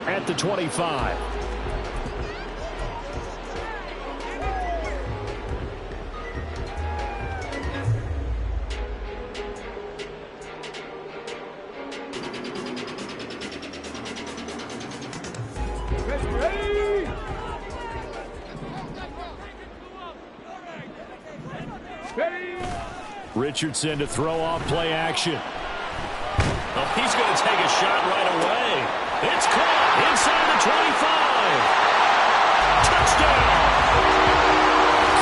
at the 25. Richardson to throw off play action. Oh, he's going to take a shot right away. It's caught inside the 25. Touchdown!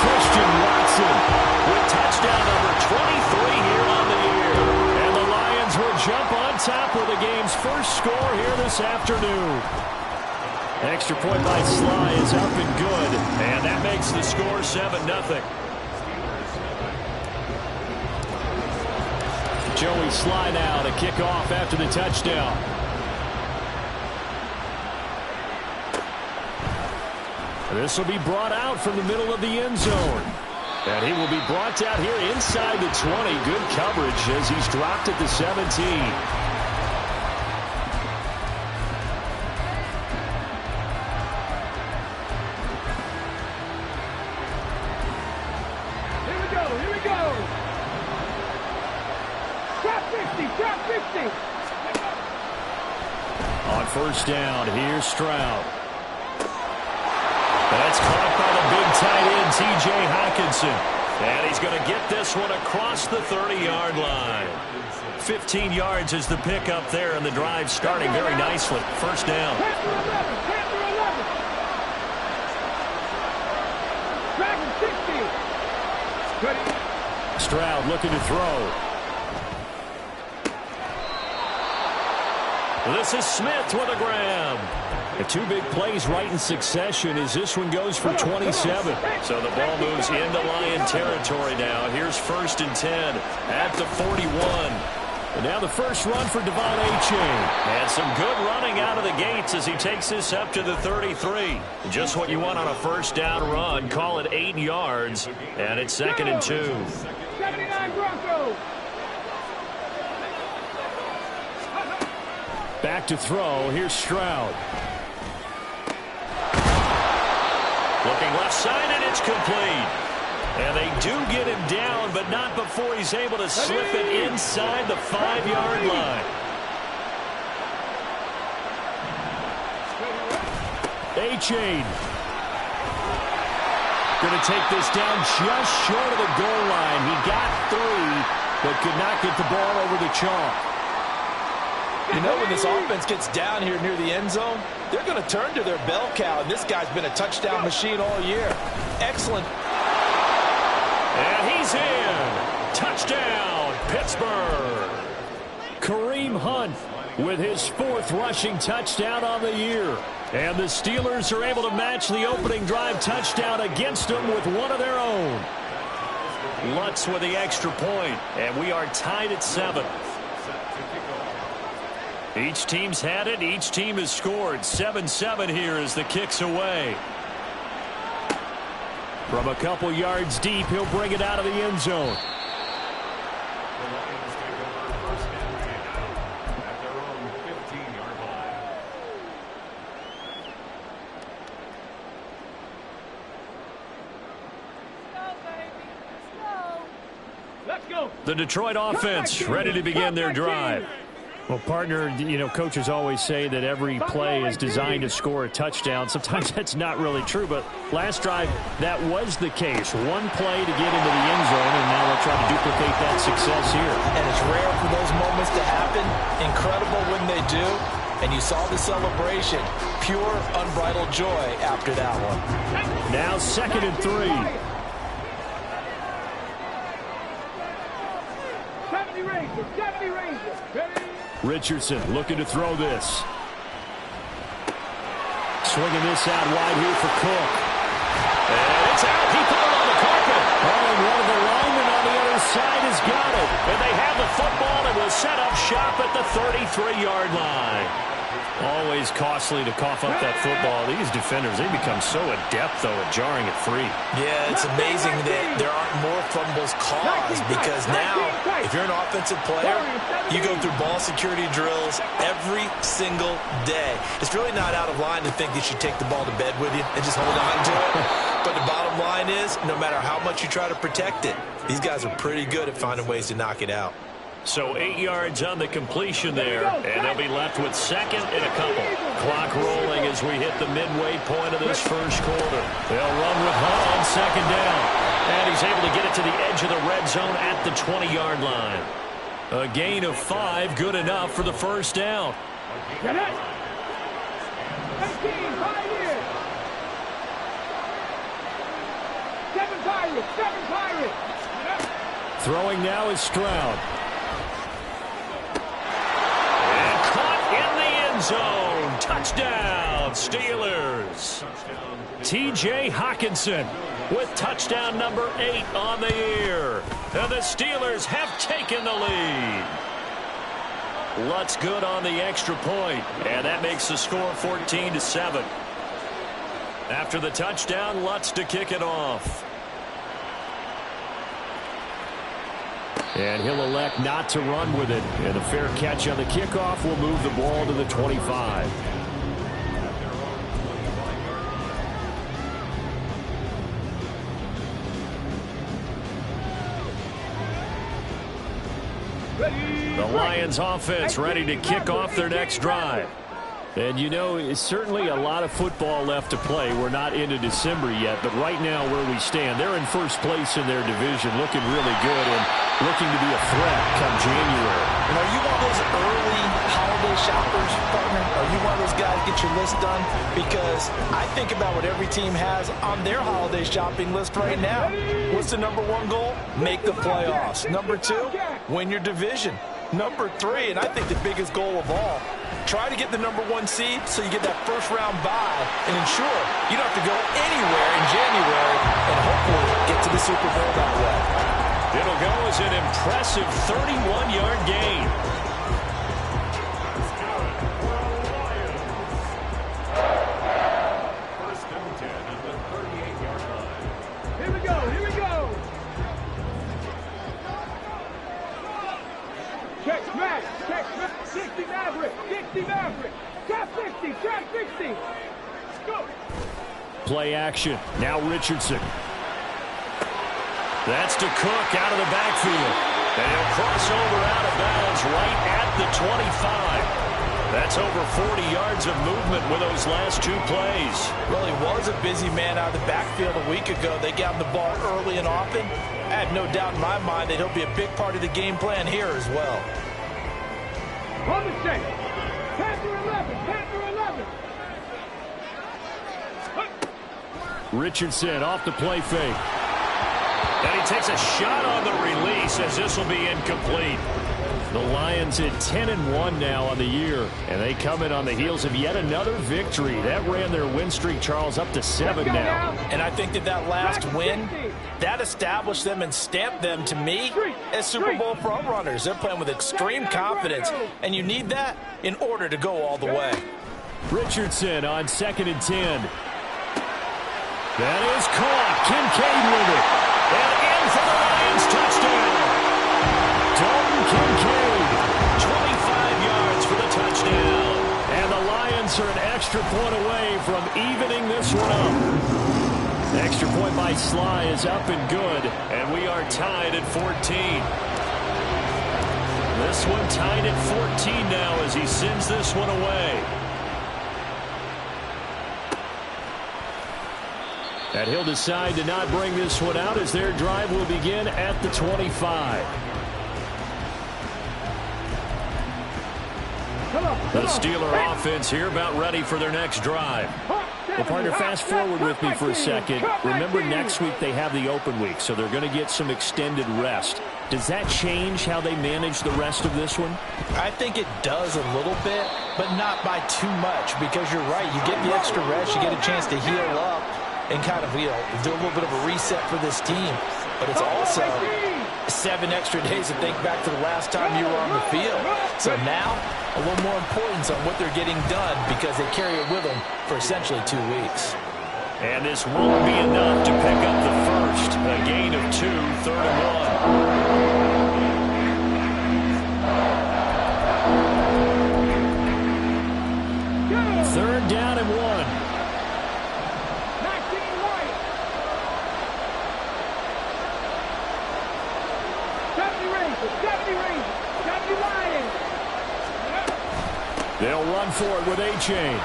Christian Watson with touchdown number 23 here on the year. And the Lions will jump on top with the game's first score here this afternoon. Extra point by Sly is up and good. And that makes the score 7-0. Joey Sly now to kick off after the touchdown. This will be brought out from the middle of the end zone. And he will be brought out here inside the 20. Good coverage as he's dropped at the 17. On first down, here's Stroud. That's caught by the big tight end, T.J. Hockenson. And he's going to get this one across the 30-yard line. 15 yards is the pickup there, and the drive starting very nicely. First down. Stroud looking to throw. This is Smith with a grab. The two big plays right in succession as this one goes for 27. So the ball moves into Lion territory now. Here's 1st and 10 at the 41. And now the first run for Devon Achane. And some good running out of the gates as he takes this up to the 33. Just what you want on a first down run. Call it 8 yards. And it's 2nd and 2. 79 Broncos. Back to throw. Here's Stroud. Looking left side, and it's complete. And they do get him down, but not before he's able to slip it inside the 5-yard line. Achane. Going to take this down just short of the goal line. He got 3, but could not get the ball over the chalk. You know, when this offense gets down here near the end zone, they're going to turn to their bell cow, and this guy's been a touchdown machine all year. Excellent. And he's in. Touchdown, Pittsburgh. Kareem Hunt with his 4th rushing touchdown on the year. And the Steelers are able to match the opening drive touchdown against them with one of their own. Lutz with the extra point, and we are tied at 7. Each team's had it. Each team has scored. 7-7 here as the kick's away. From a couple yards deep, he'll bring it out of the end zone. Let's go. The Detroit offense ready to begin their drive. Well, partner, you know, coaches always say that every play is designed to score a touchdown. Sometimes that's not really true, but last drive, that was the case. One play to get into the end zone, and now they'll try to duplicate that success here. And it's rare for those moments to happen. Incredible when they do. And you saw the celebration. Pure, unbridled joy after that one. Now 2nd and 3. 70 Rangers, 70 Rangers. Ready? Richardson looking to throw this. Swinging this out wide here for Cook. And it's out. He put it on the carpet. Oh, and one of the linemen on the other side has got it. And they have the football and will set up shop at the 33-yard line. Always costly to cough up that football. These defenders, they become so adept, though, at jarring it free. Yeah, it's amazing that there aren't more fumbles caused because now, if you're an offensive player, you go through ball security drills every single day. It's really not out of line to think that you take the ball to bed with you and just hold on to it. But the bottom line is, no matter how much you try to protect it, these guys are pretty good at finding ways to knock it out. So 8 yards on the completion there, and they'll be left with second and a couple. Clock rolling as we hit the midway point of this first quarter. They'll run with Hunt on second down. And he's able to get it to the edge of the red zone at the 20-yard line. A gain of 5, good enough for the first down. Get it. 18, 5 years. 7 Pirates, 7 Pirates. Throwing now is Stroud. Zone. Touchdown, Steelers. T.J. Hockenson with touchdown number 8 on the year. And the Steelers have taken the lead. Lutz good on the extra point, and that makes the score 14-7. After the touchdown, Lutz to kick it off. And he'll elect not to run with it. And a fair catch on the kickoff will move the ball to the 25. The Lions offense ready to kick off their next drive. And, you know, it's certainly a lot of football left to play. We're not into December yet, but right now where we stand, they're in first place in their division, looking really good and looking to be a threat come January. And are you one of those early holiday shoppers, partner? Are you one of those guys get your list done? Because I think about what every team has on their holiday shopping list right now. What's the number 1 goal? Make the playoffs. Number 2, win your division. Number 3, and I think the biggest goal of all, try to get the number 1 seed so you get that first-round bye and ensure you don't have to go anywhere in January and hopefully get to the Super Bowl that way. It'll go as an impressive 31-yard gain. Here we go, here we go. Check smash, 60 Maverick, 60 Maverick. Trap 60, trap 60. Go. Play action. Now Richardson. That's to Cook out of the backfield. And he'll cross over out of bounds right at the 25. That's over 40 yards of movement with those last 2 plays. Well, he was a busy man out of the backfield a week ago. They got him the ball early and often. I have no doubt in my mind that he'll be a big part of the game plan here as well. On the shake. Panther 11, Panther 11. Richardson off the play fake. And he takes a shot on the release as this will be incomplete. The Lions at 10-1 now on the year, and they come in on the heels of yet another victory. That ran their win streak, Charles, up to 7 now. And I think that last win, that established them and stamped them, to me, as Super Bowl frontrunners. They're playing with extreme confidence, and you need that in order to go all the way. Richardson on 2nd and 10. That is caught. Kincaid with it. And in for the Lions touchdown. Dalton Kincaid. 25 yards for the touchdown. And the Lions are an extra point away from evening this one up. The extra point by Sly is up and good. And we are tied at 14. This one tied at 14 now as he sends this one away. And he'll decide to not bring this one out as their drive will begin at the 25. The Steeler offense here about ready for their next drive. Well, partner, fast forward with me for a second. Remember, next week they have the open week, so they're going to get some extended rest. Does that change how they manage the rest of this one? I think it does a little bit, but not by too much, because you're right. You get the extra rest, you get a chance to heal up and kind of, do a little bit of a reset for this team. But it's also 7 extra days to think back to the last time you were on the field. So now, a little more importance on what they're getting done because they carry it with them for essentially 2 weeks. And this won't be enough to pick up the first. A gain of 2, 3rd and 1. 3rd down and 1. 19 Lions. 70 Rangers. 70 Rangers. 70 Lions. They'll run for it with A-Chain.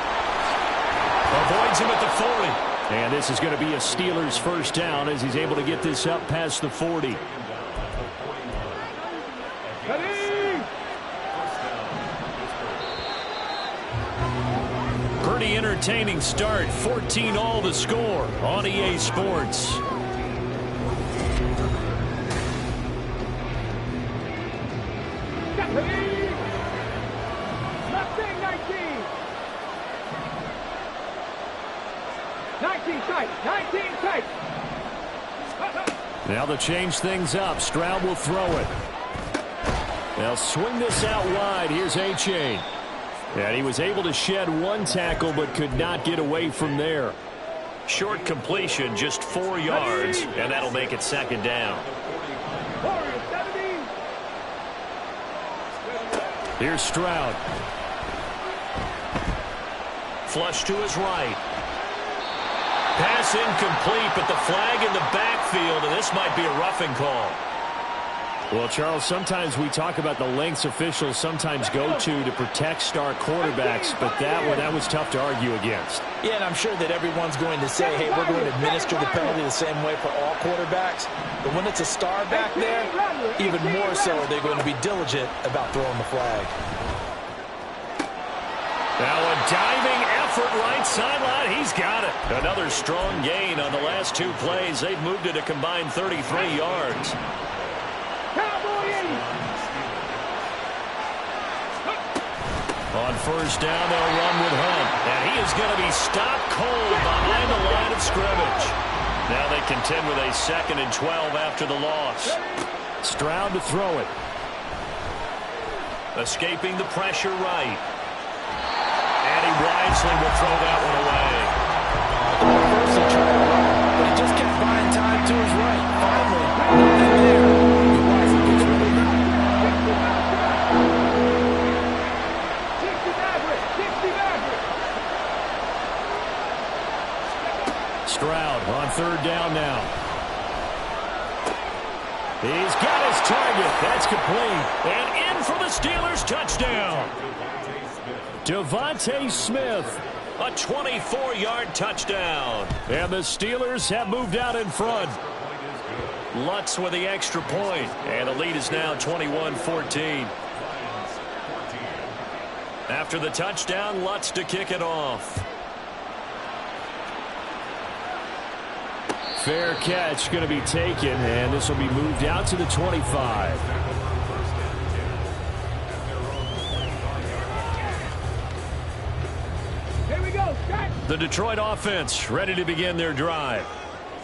Avoids him at the 40. And this is going to be a Steelers first down as he's able to get this up past the 40. Pretty entertaining start. 14 all the score on EA Sports. Now they'll change things up. Stroud will throw it. They'll swing this out wide. Here's A-Chain. And he was able to shed 1 tackle but could not get away from there. Short completion, just 4 yards, and that'll make it 2nd down. Here's Stroud. Flush to his right. Pass incomplete, but the flag in the backfield, and this might be a roughing call. Well, Charles, sometimes we talk about the lengths officials sometimes go to protect star quarterbacks, but that was tough to argue against. Yeah, and I'm sure that everyone's going to say, hey, we're going to administer the penalty the same way for all quarterbacks. But when it's a star back there, even more so they're going to be diligent about throwing the flag. Now a diving effort right sideline. He's got it. Another strong gain on the last 2 plays. They've moved it a combined 33 yards. On first down, they'll run with Hunt. And he is going to be stopped cold behind the line of scrimmage. Now they contend with a 2nd and 12 after the loss. Stroud to throw it. Escaping the pressure right. And he wisely will throw that one away. First he tried to run, but he just kept buying time to his right. Finally, and there, he wisely gets rid of it. Stroud on 3rd down now. He's got his target. That's complete. And in for the Steelers touchdown. Devontae Smith. A 24-yard touchdown. And the Steelers have moved out in front. Lutz with the extra point. And the lead is now 21-14. After the touchdown, Lutz to kick it off. Fair catch going to be taken, and this will be moved out to the 25. Here we go. The Detroit offense ready to begin their drive.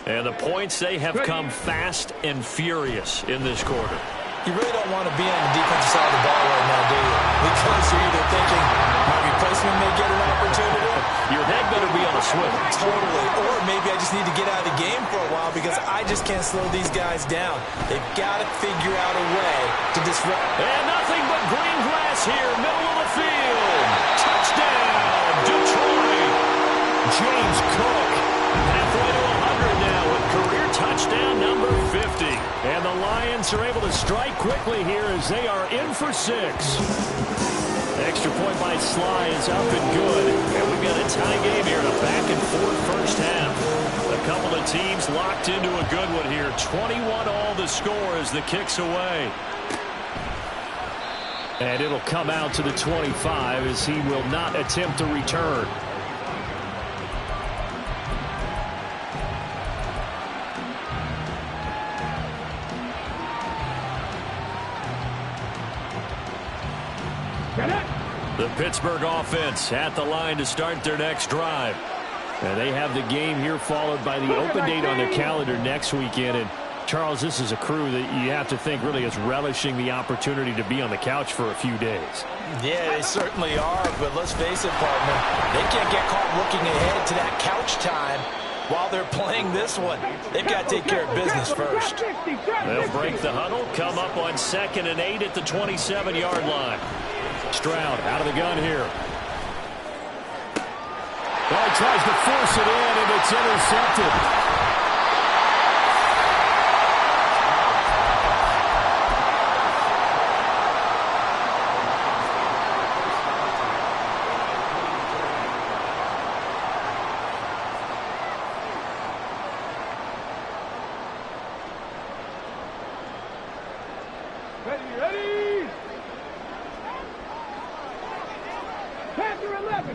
And the points, they have come fast and furious in this quarter. You really don't want to be on the defensive side of the ball right now, do you? Because you're either thinking my replacement may get an opportunity. Your head better be on a swivel. Totally. Or maybe I just need to get out of the game for a while because I just can't slow these guys down. They've got to figure out a way to disrupt. And nothing but green grass here, middle of the field. Touchdown, Detroit. James Cook. Halfway to 100 now with career touchdown number 50. And the Lions are able to strike quickly here as they are in for 6. Extra point by Sly is up and good. And we've got a tie game here in a back-and-forth first half. A couple of teams locked into a good one here. 21 all the score as the kick's away. And it'll come out to the 25 as he will not attempt to return. The Pittsburgh offense at the line to start their next drive. And they have the game here followed by the open date on their calendar next weekend. And Charles, this is a crew that you have to think really is relishing the opportunity to be on the couch for a few days. Yeah, they certainly are, but let's face it, partner, they can't get caught looking ahead to that couch time while they're playing this one. They've got to take care of business first. They'll break the huddle, come up on 2nd and 8 at the 27-yard line. Stroud out of the gun here. Well, he tries to force it in, and it's intercepted. Ready.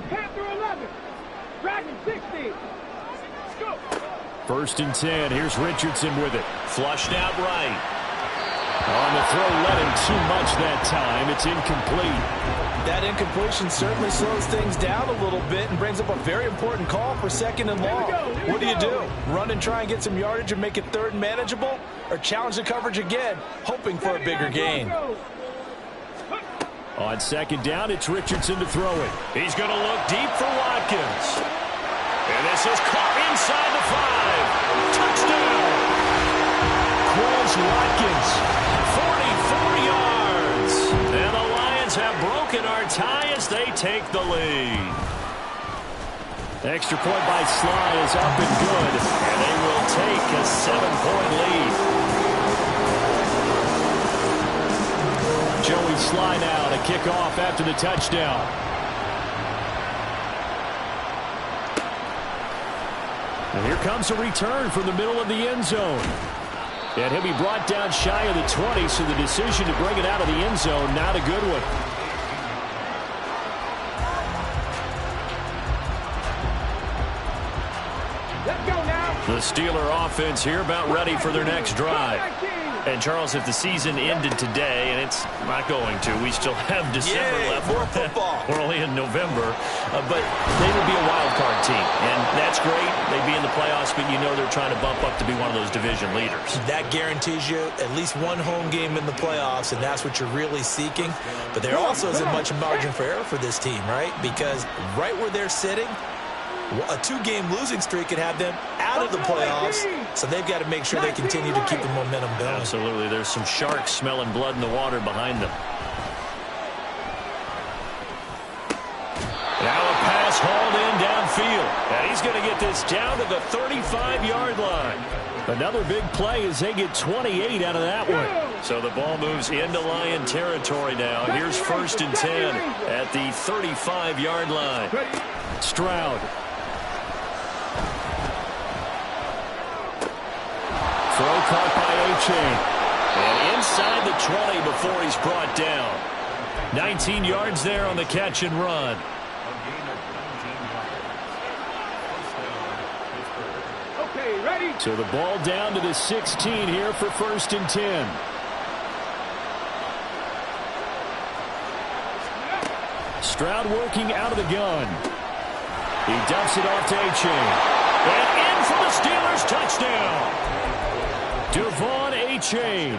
Panther 11. Dragon 60. Let's go. 1st and 10. Here's Richardson with it. Flushed out right. On the throw, led him too much that time. It's incomplete. That incompletion certainly slows things down a little bit and brings up a very important call for 2nd and long. What do you do? Run and try and get some yardage and make it 3rd and manageable? Or challenge the coverage again, hoping for a bigger gain? On 2nd down, it's Richardson to throw it. He's going to look deep for Watkins. And this is caught inside the 5. Touchdown! Quez Watkins, 44 yards. And the Lions have broken our tie as they take the lead. extra point by Sly is up and good. And they will take a 7-point lead. Joey Sly now to kick off after the touchdown. And here comes a return from the middle of the end zone. And he'll be brought down shy of the 20, so the decision to bring it out of the end zone, not a good one. Let's go now. The Steeler offense here about ready for their next drive. And, Charles, if the season ended today, and it's not going to, we still have December left. More football. We're only in November. But they would be a wild card team. And that's great. They'd be in the playoffs, but you know they're trying to bump up to be one of those division leaders. That guarantees you at least one home game in the playoffs, and that's what you're really seeking. But there also isn't much margin for error for this team, right? Because right where they're sitting, a 2-game losing streak could have them out of the playoffs, so they've got to make sure they continue to keep the momentum going. Absolutely. There's some sharks smelling blood in the water behind them. Now a pass hauled in downfield. And he's going to get this down to the 35-yard line. Another big play as they get 28 out of that one. So the ball moves into Lion territory now. Here's 1st and 10 at the 35-yard line. Stroud. Throw caught by A-Chain. And inside the 20 before he's brought down. 19 yards there on the catch and run. Okay, ready? So the ball down to the 16 here for 1st and 10. Stroud working out of the gun. He dumps it off to A-Chain. And in for the Steelers touchdown. Devon A-Chain.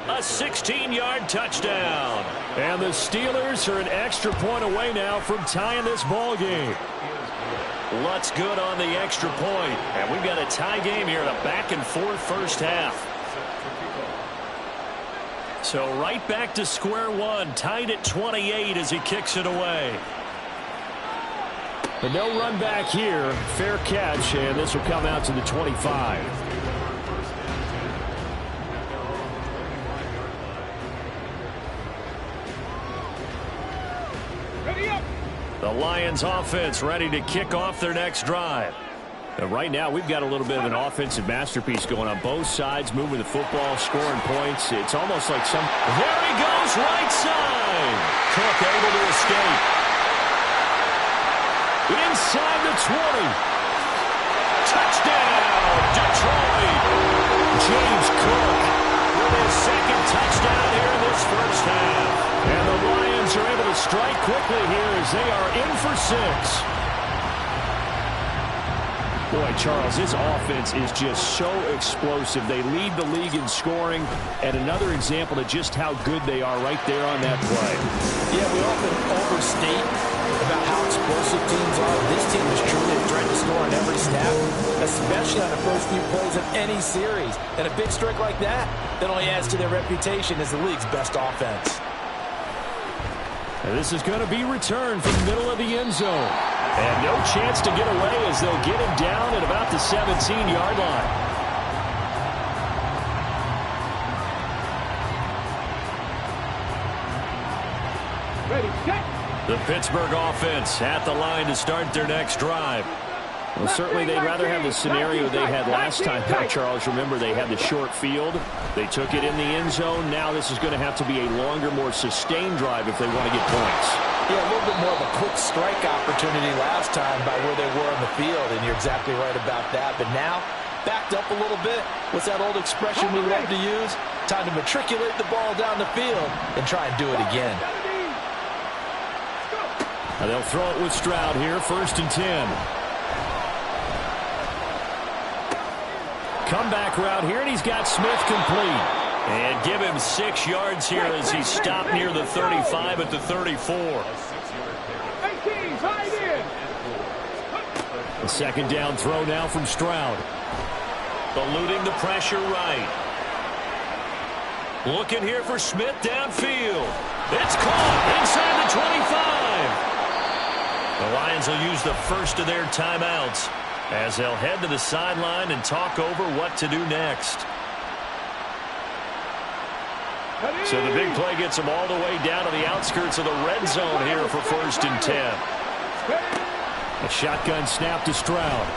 A 16-yard touchdown. And the Steelers are an extra point away now from tying this ball game. Lutz good on the extra point. And we've got a tie game here in a back-and-forth first half. So right back to square one, tied at 28 as he kicks it away. But no run back here. Fair catch, and this will come out to the 25. The Lions offense ready to kick off their next drive. Right now, we've got a little bit of an offensive masterpiece going on both sides, moving the football, scoring points. It's almost like some... There he goes, right side. Cook able to escape. Inside the 20. Touchdown, Detroit. James Cook with his second touchdown here in this first half. And the Lions are able to strike quickly here as they are in for 6. Boy, Charles, this offense is just so explosive. They lead the league in scoring, and another example of just how good they are right there on that play. Yeah, we often overstate about how explosive teams are. This team is truly a threat to score on every snap, especially on the first few plays of any series. And a big strike like that only adds to their reputation as the league's best offense. And this is going to be returned from the middle of the end zone. And no chance to get away as they'll get him down at about the 17-yard line. Ready, set. The Pittsburgh offense at the line to start their next drive. Well, certainly they'd rather have the scenario they had last time out, Charles. Remember, they had the short field. They took it in the end zone. Now this is going to have to be a longer, more sustained drive if they want to get points. Yeah, a little bit more of a quick strike opportunity last time by where they were on the field, and you're exactly right about that. But now, backed up a little bit. What's that old expression we love to use? Time to matriculate the ball down the field and try and do it again. Now they'll throw it with Stroud here, 1st and 10. Comeback route here, and he's got Smith complete. And give him 6 yards here as he stopped near the 35 at the 34. 18, tied in. A 2nd down throw now from Stroud. Eluding the pressure right. Looking here for Smith downfield. It's caught inside the 25. The Lions will use the first of their timeouts as they'll head to the sideline and talk over what to do next. So the big play gets them all the way down to the outskirts of the red zone here for 1st and 10. A shotgun snap to Stroud.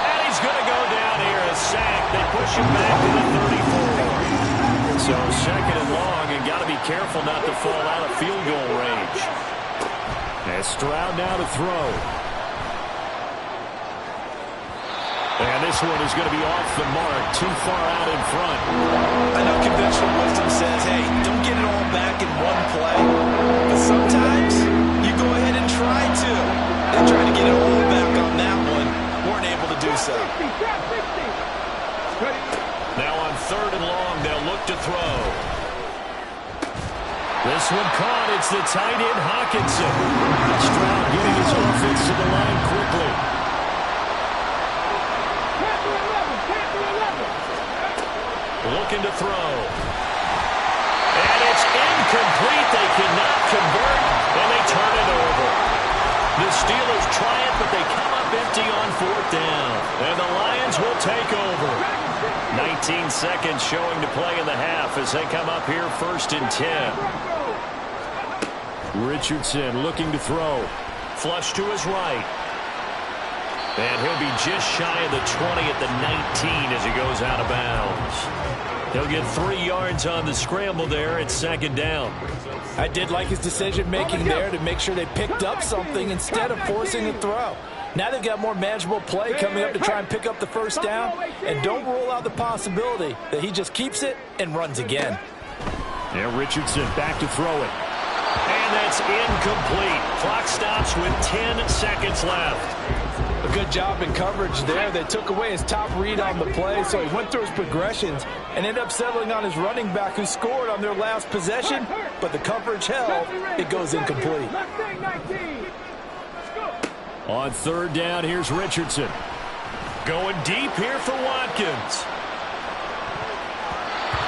And he's going to go down here, a sack. They push him back to the 34. So 2nd and long, and got to be careful not to fall out of field goal range. And Stroud now to throw. And this one is going to be off the mark, too far out in front. I know conventional wisdom says, hey, don't get it all back in one play. But sometimes you go ahead and try to. They tried to get it all back on that one. Weren't able to do so. Now on 3rd and long, they'll look to throw. This one caught. It's the tight end Hockenson. Stroud getting his offense to the line quickly. Looking to throw. And it's incomplete. They cannot convert, and they turn it over. The Steelers try it, but they come up empty on 4th down. And the Lions will take over. 19 seconds showing to play in the half as they come up here 1st and 10. Richardson looking to throw. Flush to his right. And he'll be just shy of the 20 at the 19 as he goes out of bounds. He'll get 3 yards on the scramble there at 2nd down. I did like his decision-making there to make sure they picked up something instead of forcing the throw. Now they've got more manageable play coming up to try and pick up the 1st down, and don't rule out the possibility that he just keeps it and runs again. Yeah, Richardson back to throw it. And that's incomplete. Clock stops with 10 seconds left. A good job in coverage there. They took away his top read on the play, so he went through his progressions and ended up settling on his running back who scored on their last possession, but the coverage held. It goes incomplete. On 3rd down, here's Richardson. Going deep here for Watkins.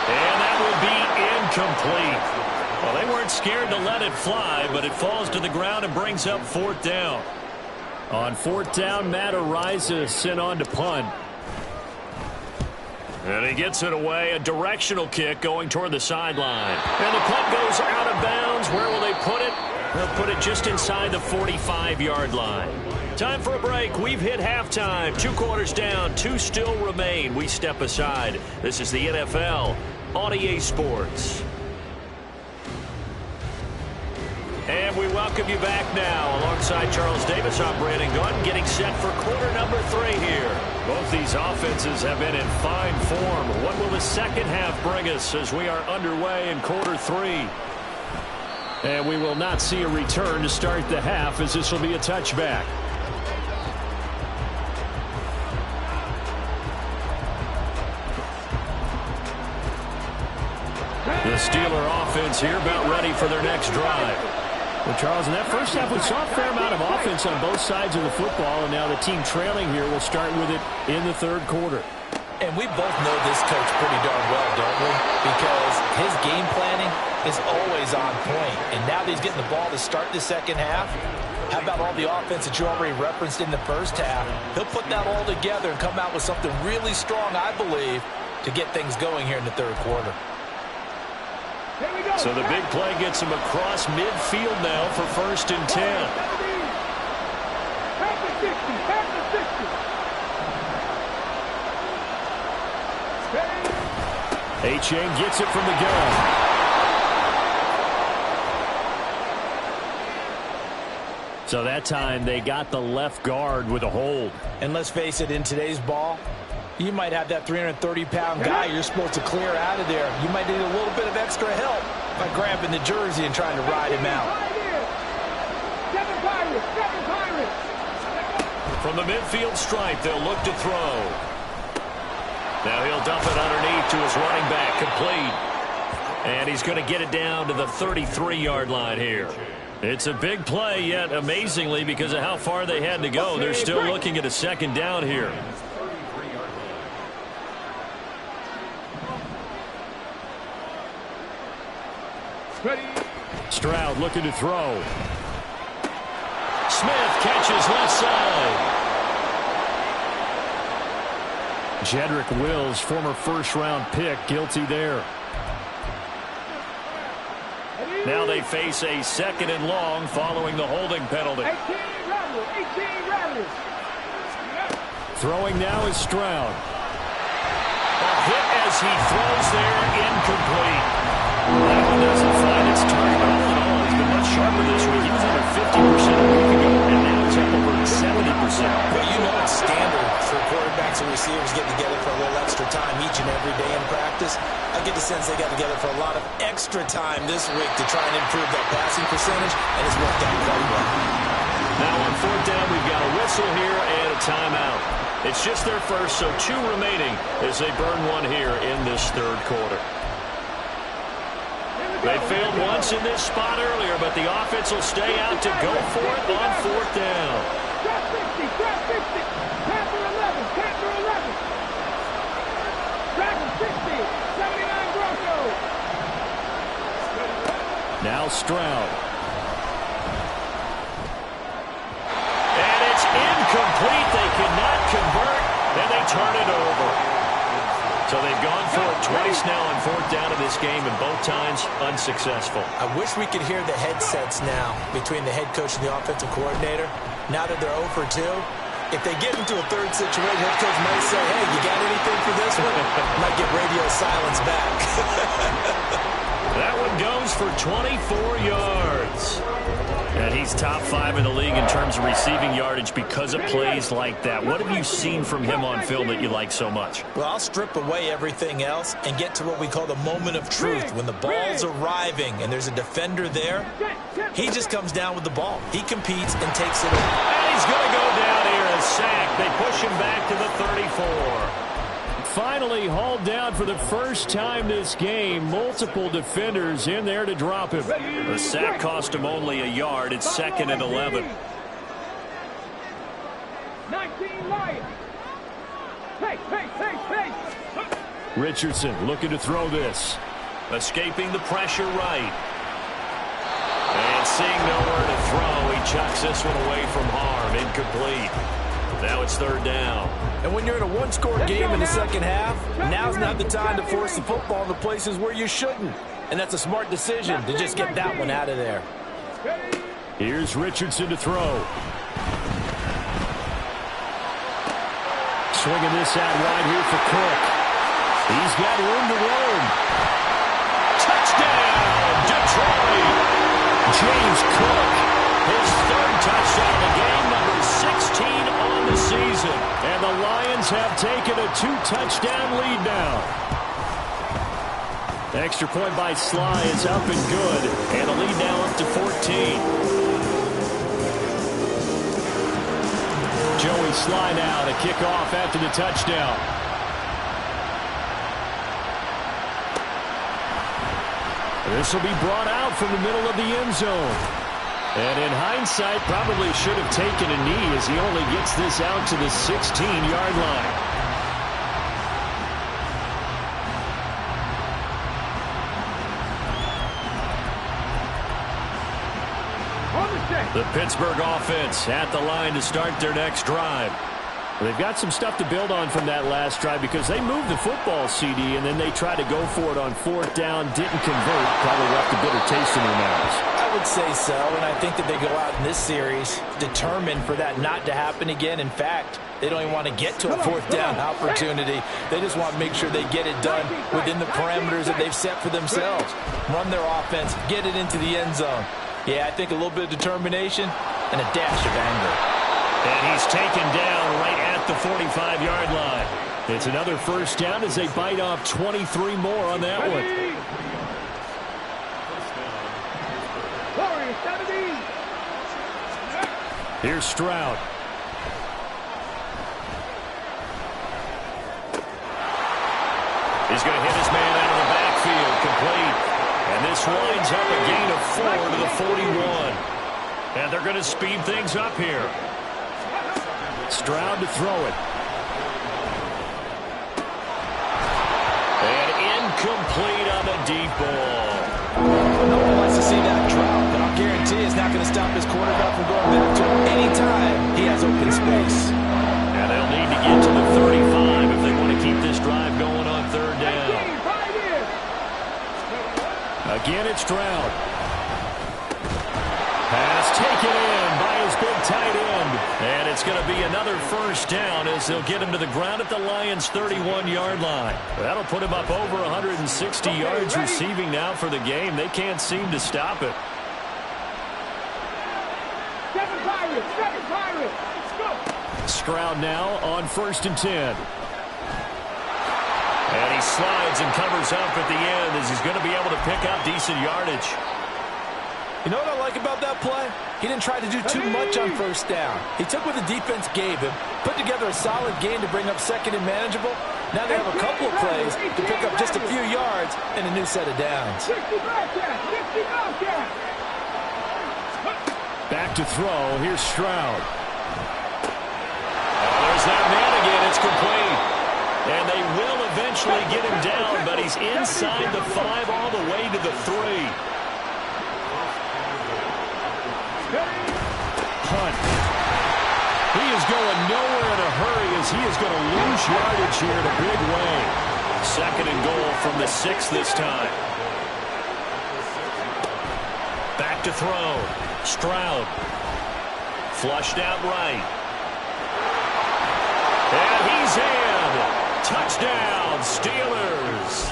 And that will be incomplete. Well, they weren't scared to let it fly, but it falls to the ground and brings up 4th down. On 4th down, Matt Araiza sent on to punt. And he gets it away. A directional kick going toward the sideline. And the punt goes out of bounds. Where will they put it? They'll put it just inside the 45-yard line. Time for a break. We've hit halftime. 2 quarters down. 2 still remain. We step aside. This is the NFL on EA Sports. And we welcome you back now. Alongside Charles Davis, I'm Brandon Gunn, getting set for quarter number 3 here. Both these offenses have been in fine form. What will the second half bring us as we are underway in quarter 3? And we will not see a return to start the half, as this will be a touchback. The Steeler offense here about ready for their next drive. Well, Charles, in that first half, we saw a fair amount of offense on both sides of the football, and now the team trailing here will start with it in the third quarter. And we both know this coach pretty darn well, don't we? Because his game planning is always on point. And now that he's getting the ball to start the second half, how about all the offense that you already referenced in the first half? He'll put that all together and come out with something really strong, I believe, to get things going here in the third quarter. So the big play gets him across midfield now for 1st and 10. Achane gets it from the gun. So that time they got the left guard with a hold. And let's face it, in today's ball, you might have that 330-pound guy you're supposed to clear out of there. You might need a little bit of extra help by grabbing the jersey and trying to ride him out. From the midfield stripe, they'll look to throw. Now he'll dump it underneath to his running back, complete. And he's going to get it down to the 33-yard line here. It's a big play, yet amazingly, because of how far they had to go, they're still looking at a second down here. Stroud looking to throw. Smith catches left side. Jedrick Wills, former first-round pick, guilty there. Now they face a 2nd and long following the holding penalty. Throwing now is Stroud. A hit as he throws there, incomplete. That one doesn't find its target, but all in all, he's been much sharper this week. He was under 50% a week ago, and now he's up over 70%. Well, you know it's standard for quarterbacks and receivers getting together for a little extra time each and every day in practice. I get the sense they got together for a lot of extra time this week to try and improve that passing percentage, and it's worked out quite well. Now on 4th down, we've got a whistle here and a timeout. It's just their first, so 2 remaining as they burn one here in this third quarter. They failed once in this spot earlier, but the offense will stay out to go for it on 4th down. Now Stroud. And it's incomplete. They cannot convert, and they turn it over. So they've gone for it twice now on 4th down in this game, and both times unsuccessful. I wish we could hear the headsets now between the head coach and the offensive coordinator. Now that they're 0 for 2, if they get into a third situation, head coach might say, hey, you got anything for this one? Might get radio silence back. That one goes for 24 yards. And he's top 5 in the league in terms of receiving yardage because of plays like that. What have you seen from him on film that you like so much? Well, I'll strip away everything else and get to what we call the moment of truth. When the ball's arriving and there's a defender there, he just comes down with the ball. He competes and takes it away. And he's going to go down here, a sack. They push him back to the 34. Finally hauled down for the first time this game. Multiple defenders in there to drop him. The sack cost him only a yard. It's 2nd and 11. 19 Lions. Hey. Richardson looking to throw this. Escaping the pressure right. And seeing nowhere to throw, he chucks this one away from harm. Incomplete. Now it's 3rd down. And when you're in a one-score game in the second half, now's not the time to force the football in the places where you shouldn't. And that's a smart decision to just get that one out of there. Here's Richardson to throw. Swinging this out wide here for Cook. He's got room to roam. Touchdown, Detroit! James Cook. His 3rd touchdown of the game, number 16 on the season. And the Lions have taken a 2-touchdown lead now. Extra point by Sly is up and good. And the lead now up to 14. Joey Sly now to kick off after the touchdown. This will be brought out from the middle of the end zone. And in hindsight, probably should have taken a knee as he only gets this out to the 16-yard line. The Pittsburgh offense at the line to start their next drive. They've got some stuff to build on from that last drive because they moved the football, CD, and then they tried to go for it on fourth down, didn't convert, probably left a bitter taste in their mouths. I would say so, and I think that they go out in this series determined for that not to happen again. In fact, they don't even want to get to a fourth down opportunity. They just want to make sure they get it done within the parameters that they've set for themselves. Run their offense, get it into the end zone. Yeah, I think a little bit of determination and a dash of anger. And he's taken down right at the 45-yard line. It's another first down as they bite off 23 more on that one. Here's Stroud. He's going to hit his man out of the backfield, complete. And this winds up a gain of 4 to the 41. And they're going to speed things up here. Stroud to throw it. And incomplete on the deep ball. No one wants to see that drop, but I'll guarantee it's not going to stop his quarterback from going back to him anytime he has open space. And they'll need to get to the 35 if they want to keep this drive going on third down. Again, it's Stroud. Pass taken in by his big tight end. And it's going to be another first down as they'll get him to the ground at the Lions' 31-yard line. That'll put him up over 160 yards receiving now for the game. They can't seem to stop it. Stroud now on 1st and 10. And he slides and covers up at the end as he's going to be able to pick up decent yardage. You know what I like about that play? He didn't try to do too much on first down. He took what the defense gave him, put together a solid game to bring up second and manageable. Now they have a couple of plays to pick up just a few yards and a new set of downs. Back to throw. Here's Stroud. There's that man again. It's complete. And they will eventually get him down, but he's inside the 5 all the way to the 3. Hunt. He is going nowhere in a hurry as he is going to lose yardage here in a big way. 2nd and goal from the 6 this time. Back to throw. Stroud. Flushed out right. And he's in. Touchdown, Steelers.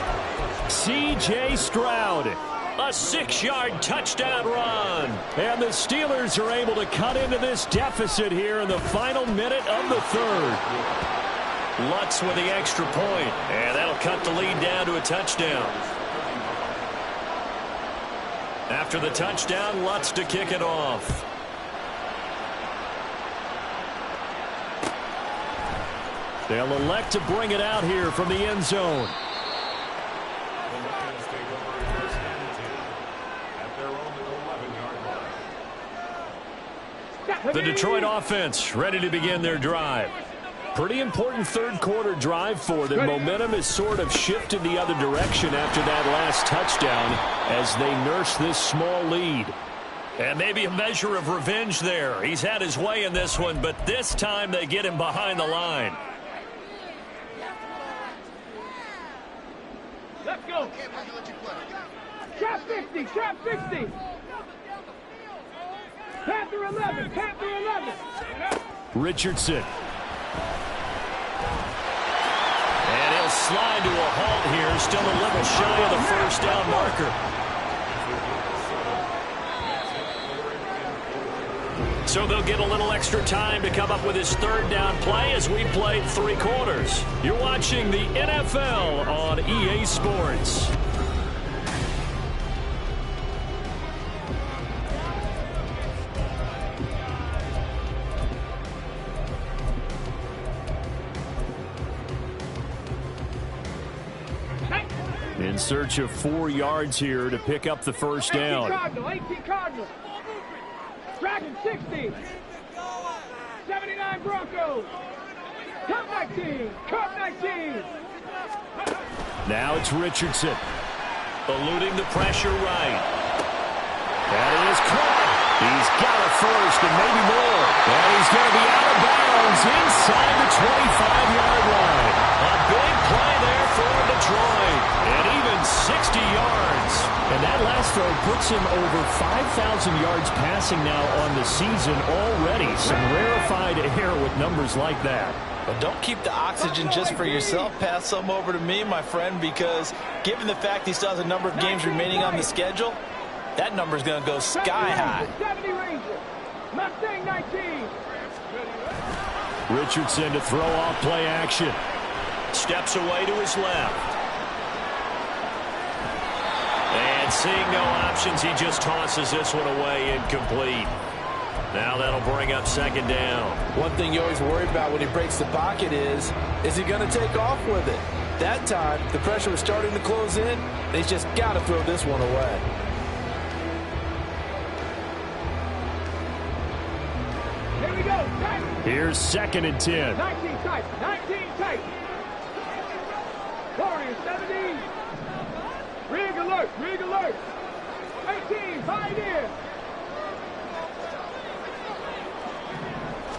C.J. Stroud. A 6-yard touchdown run. And the Steelers are able to cut into this deficit here in the final minute of the 3rd. Lutz with the extra point. And that'll cut the lead down to a touchdown. After the touchdown, Lutz to kick it off. They'll elect to bring it out here from the end zone. The Detroit offense ready to begin their drive. Pretty important third-quarter drive for them. Momentum has sort of shifted the other direction after that last touchdown as they nurse this small lead. And maybe a measure of revenge there. He's had his way in this one, but this time they get him behind the line. Let's go. Trap 50, trap 50. Panther 11, Panther 11. Richardson. And he'll slide to a halt here, still a little shy of the first down marker. So they'll get a little extra time to come up with his 3rd down play as we played 3 quarters. You're watching the NFL on EA Sports. search of 4 yards here to pick up the first down. 18 Cardinals. Dragon 60. 79 Broncos. Cup 19. Cup 19. Now it's Richardson. Eluding the pressure right. That is caught. He's got a first and maybe more. And he's going to be out of bounds inside the 25-yard line. A big play there for Detroit. And even 60 yards. And that last throw puts him over 5,000 yards passing now on the season already. Some rarefied air with numbers like that. Well, don't keep the oxygen just for yourself. Pass some over to me, my friend, because given the fact he still has a number of games remaining on the schedule, that number is going to go sky high. 70 Rangers. Mustang 19. Richardson to throw off play action. Steps away to his left. And seeing no options, he just tosses this one away incomplete. Now that'll bring up second down. One thing you always worry about when he breaks the pocket is he going to take off with it? That time, the pressure was starting to close in, and he's just got to throw this one away. Here we go. Tight. Here's 2nd and 10. 19 tight. 19 tight. 40, 17. Rig alert. Rig alert. 18. Hide in.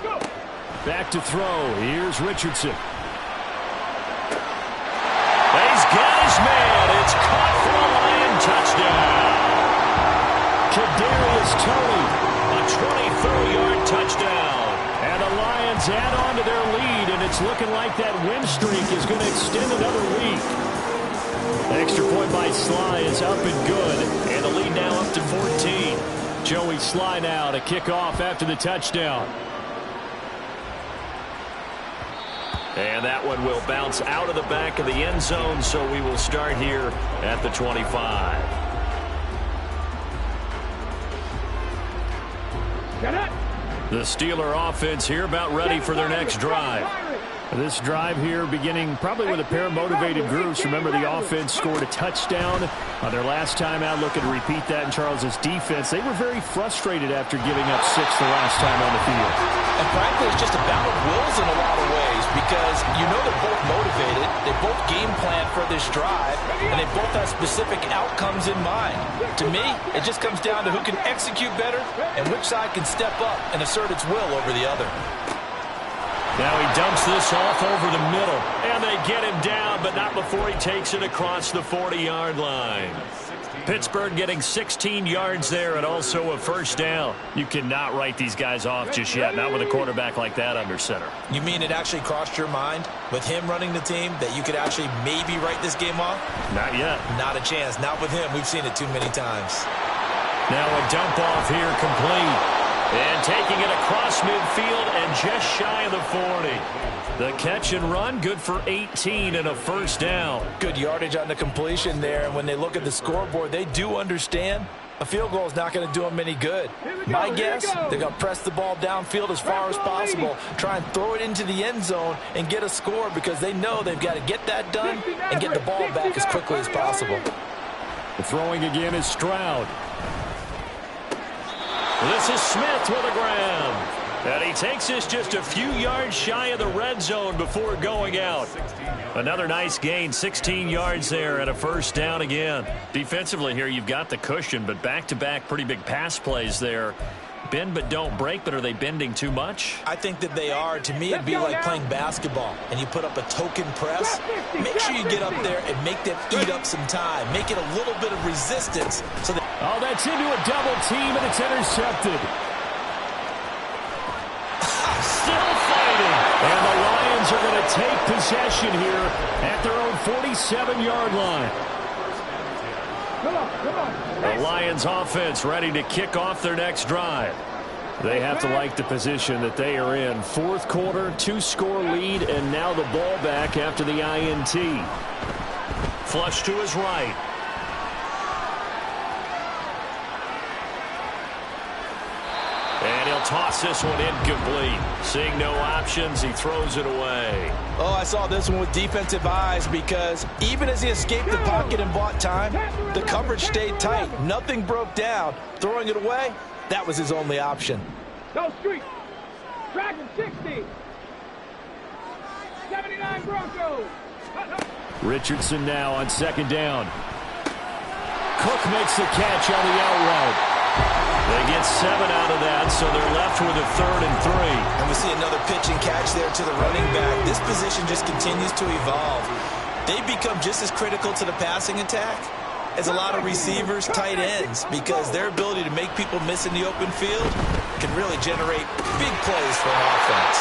Go. Back to throw. Here's Richardson. He's got his man. It's caught for a Lion touchdown. Kadarius Toney. A 23-yard touchdown. And the Lions add on to their lead, and it's looking like that win streak is going to extend another week. Extra point by Sly is up and good, and the lead now up to 14. Joey Sly now to kick off after the touchdown. And that one will bounce out of the back of the end zone, so we will start here at the 25. Get it. The Steeler offense here about ready for their next drive. This drive here beginning probably with a pair of motivated groups. Remember, the offense scored a touchdown on their last time out. Looking to repeat that in Charles's defense. They were very frustrated after giving up 6 the last time on the field. And frankly, it's just a battle of wills in a lot of ways because you know they're both motivated. They both game plan for this drive, and they both have specific outcomes in mind. To me, it just comes down to who can execute better and which side can step up and assert its will over the other. Now he dumps this off over the middle. And they get him down, but not before he takes it across the 40-yard line. Pittsburgh getting 16 yards there and also a first down. You cannot write these guys off just yet, not with a quarterback like that under center. You mean it actually crossed your mind with him running the team that you could actually maybe write this game off? Not yet. Not a chance. Not with him. We've seen it too many times. Now a dump off here complete. And taking it across midfield and just shy of the 40. The catch and run, good for 18 and a first down. Good yardage on the completion there. And when they look at the scoreboard, they do understand a field goal is not going to do them any good. My guess, they're going to press the ball downfield as far as possible, try and throw it into the end zone and get a score because they know they've got to get that done and get the ball back as quickly as possible. The throwing again is Stroud. This is Smith with a grab. And he takes this just a few yards shy of the red zone before going out. Another nice gain, 16 yards there and a first down again. Defensively here, you've got the cushion, but back-to-back pretty big pass plays there. Bend but don't break, but are they bending too much? I think that they are. To me, it'd be like playing basketball, and you put up a token press. Make sure you get up there and make them eat up some time. Make it a little bit of resistance. So that oh, that's into a double team, and it's intercepted. Still fighting. And the Lions are going to take possession here at their own 47-yard line. Come on, come on. The Lions offense ready to kick off their next drive. They have to like the position that they are in. Fourth quarter, 2-score lead, and now the ball back after the INT. Flush to his right. And he'll They'll toss this one incomplete. Seeing no options, he throws it away. Oh, I saw this one with defensive eyes because even as he escaped the pocket and bought time, the coverage stayed tight. Nothing broke down. Throwing it away, that was his only option. Go street. Dragon 60. 79 Broncos. Richardson now on second down. Cook makes the catch on the out route. They get 7 out of that, so they're left with a 3rd and 3. And we see another pitch and catch there to the running back. This position just continues to evolve. They become just as critical to the passing attack as a lot of receivers, tight ends, because their ability to make people miss in the open field can really generate big plays for an offense.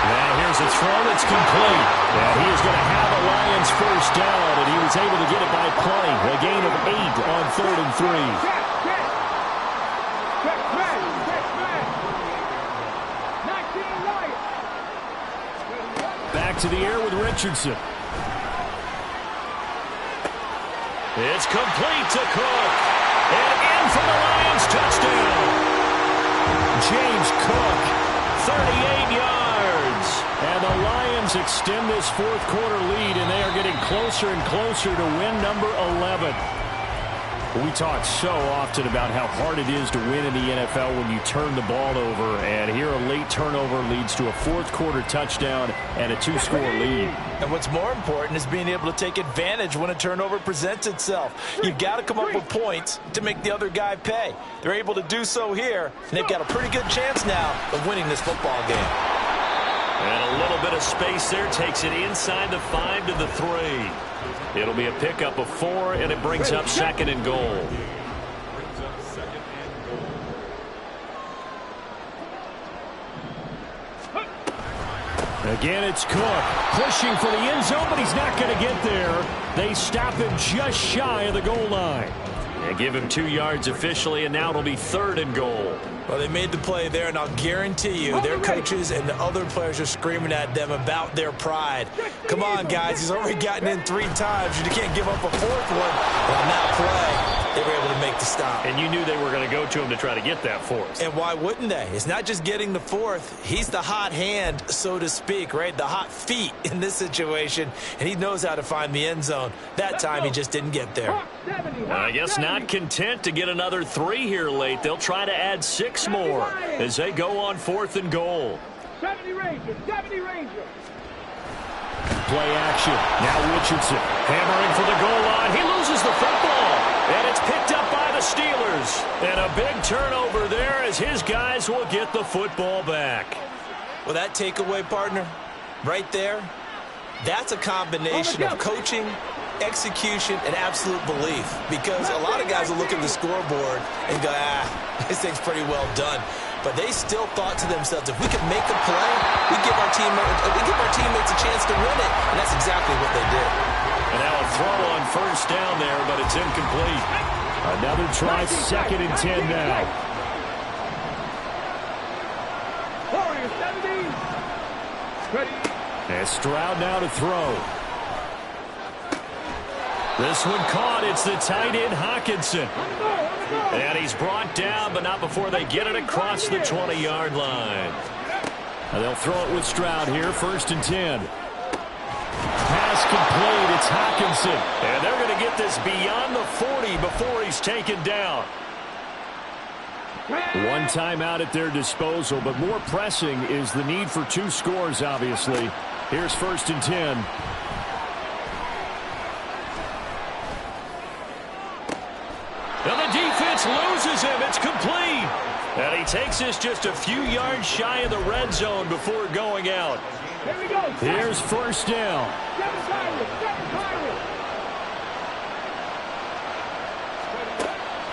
Now here's a throw that's complete. And he is going to have a Lions first down, and he was able to get it by play. A gain of 8 on 3rd and 3. Back to the air with Richardson. It's complete to Cook. And in for the Lions touchdown. James Cook, 38 yards. And the Lions extend this fourth quarter lead, and they are getting closer and closer to win number 11. We talk so often about how hard it is to win in the NFL when you turn the ball over, and here a late turnover leads to a fourth quarter touchdown and a 2-score lead. And what's more important is being able to take advantage when a turnover presents itself. You've got to come up with points to make the other guy pay. They're able to do so here, and they've got a pretty good chance now of winning this football game. And a little bit of space there takes it inside the 5 to the 3. It'll be a pickup of 4, and it brings up 2nd and goal. Again, it's Cook pushing for the end zone, but he's not going to get there. They stop him just shy of the goal line. They give him 2 yards officially, and now it'll be 3rd and goal. Well, they made the play there, and I'll guarantee you their coaches and the other players are screaming at them about their pride. Come on, guys. He's already gotten in 3 times. You can't give up a 4th one. But on that play, they were able to make the stop. And you knew they were going to go to him to try to get that 4th. And why wouldn't they? It's not just getting the 4th. He's the hot hand, so to speak, right? The hot feet in this situation, and he knows how to find the end zone. That time, he just didn't get there. I guess not content to get another 3 here late. They'll try to add 6 more as they go on 4th and goal. 70 Rangers, 70 Rangers. Play action. Now Richardson hammering for the goal line. He loses the football, and it's picked up by the Steelers. And a big turnover there as his guys will get the football back. Well, that takeaway, partner, right there, that's a combination of coaching, execution, and absolute belief, because a lot of guys will look at the scoreboard and go, this thing's pretty well done. But they still thought to themselves, if we can make a play, we give our teammates a chance to win it. And that's exactly what they did. And now a throw on first down there, but it's incomplete. Another try, 2nd and 10 now. Warriors 70. Ready. And Stroud now to throw. This one caught. It's the tight end, Hockenson. And he's brought down, but not before they get it across the 20-yard line. And they'll throw it with Stroud here, 1st and 10. Pass complete. It's Hockenson. And they're going to get this beyond the 40 before he's taken down. One timeout at their disposal, but more pressing is the need for 2 scores, obviously. Here's 1st and 10. And the defense loses him. It's complete. And he takes this just a few yards shy of the red zone before going out. Here we go. Here's 1st down. 7 Pirates.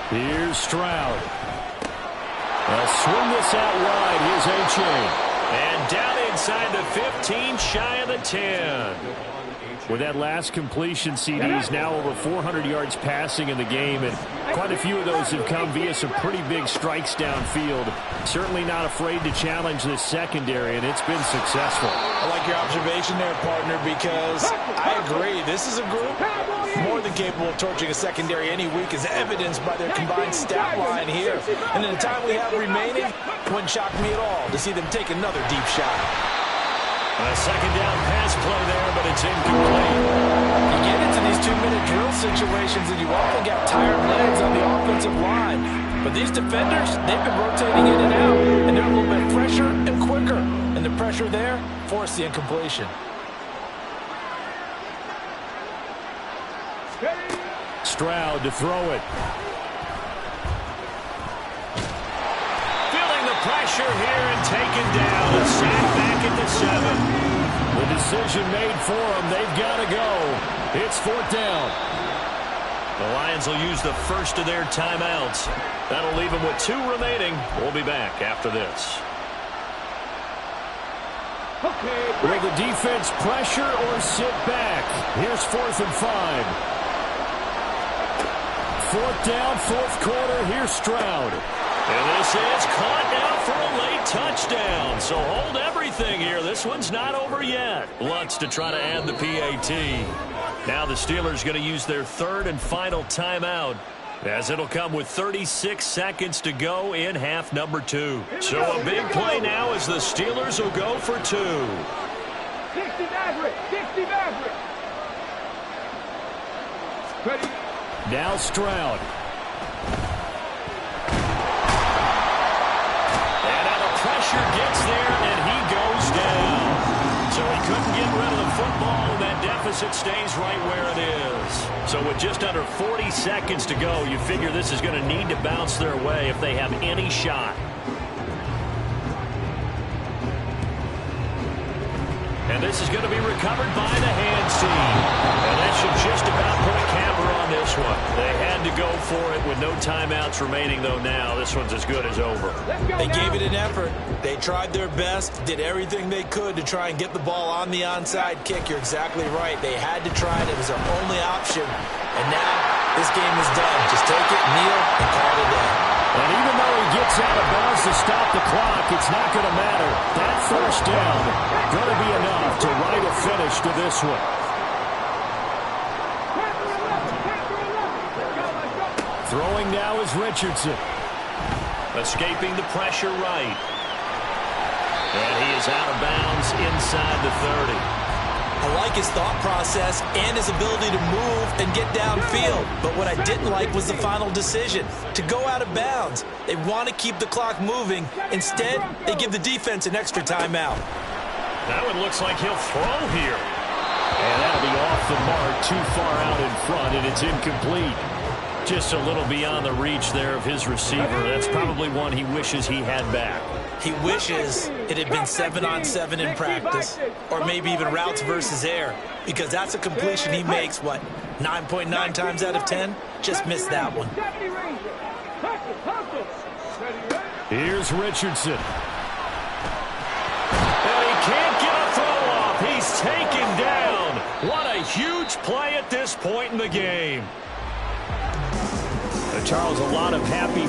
Here's Stroud. They'll swing this out wide. Here's A-Chain. And down inside the 15, shy of the 10. With that last completion, CD is now over 400 yards passing in the game, and quite a few of those have come via some pretty big strikes downfield. Certainly not afraid to challenge this secondary, and it's been successful. I like your observation there, partner, because I agree. This is a group more than capable of torching a secondary any week, as evidenced by their combined stat line here. And in the time we have remaining, Wouldn't shock me at all to see them take another deep shot. A second down pass play there, but it's incomplete. You get into these 2-minute drill situations and you often got tired legs on the offensive line. But these defenders, they've been rotating in and out, and they're a little bit fresher and quicker. And the pressure there forced the incompletion. Stroud to throw it. Feeling the pressure here and taken down. A sack back at the 7. The decision made for them. They've got to go. It's 4th down. The Lions will use the first of their timeouts. That'll leave them with 2 remaining. We'll be back after this. Will the defense pressure or sit back? Here's 4th and 5. 4th down, 4th quarter. Here's Stroud. And this is caught now for a late touchdown. So hold everything here. This one's not over yet. Lutz to try to add the PAT. Now the Steelers going to use their 3rd and final timeout, as it'll come with 36 seconds to go in half number 2. So a big play now as the Steelers will go for 2. 60 Maverick. Ready. Now Stroud. And now the pressure gets there, and he goes down. So he couldn't get rid of the football, and that deficit stays right where it is. So with just under 40 seconds to go, you figure this is going to need to bounce their way if they have any shot. And this is going to be recovered by the hands team. And that should just about put a camera on this one. They had to go for it with no timeouts remaining, though now. This one's as good as over. They gave it an effort. They tried their best, did everything they could to try and get the ball on the onside kick. You're exactly right. They had to try it. It was their only option. And now this game is done. Just take it, kneel, and call it a day. And even though he gets out of bounds to stop the clock, it's not going to matter. That 1st down going to be enough to write a finish to this one. Throwing now is Richardson. Escaping the pressure right. And he is out of bounds inside the 30. I like his thought process and his ability to move and get downfield. But what I didn't like was the final decision, to go out of bounds. They want to keep the clock moving. Instead, they give the defense an extra timeout. That one looks like he'll throw here. And that'll be off the mark, too far out in front, and it's incomplete. Just a little beyond the reach there of his receiver. That's probably one he wishes he had back. He wishes it had been 7-on-7 in practice, or maybe even routes versus air, because that's a completion he makes, 9.9 times out of 10? Just missed that one. Here's Richardson. And he can't get a throw off. He's taken down. What a huge play at this point in the game. Charles, a lot of happy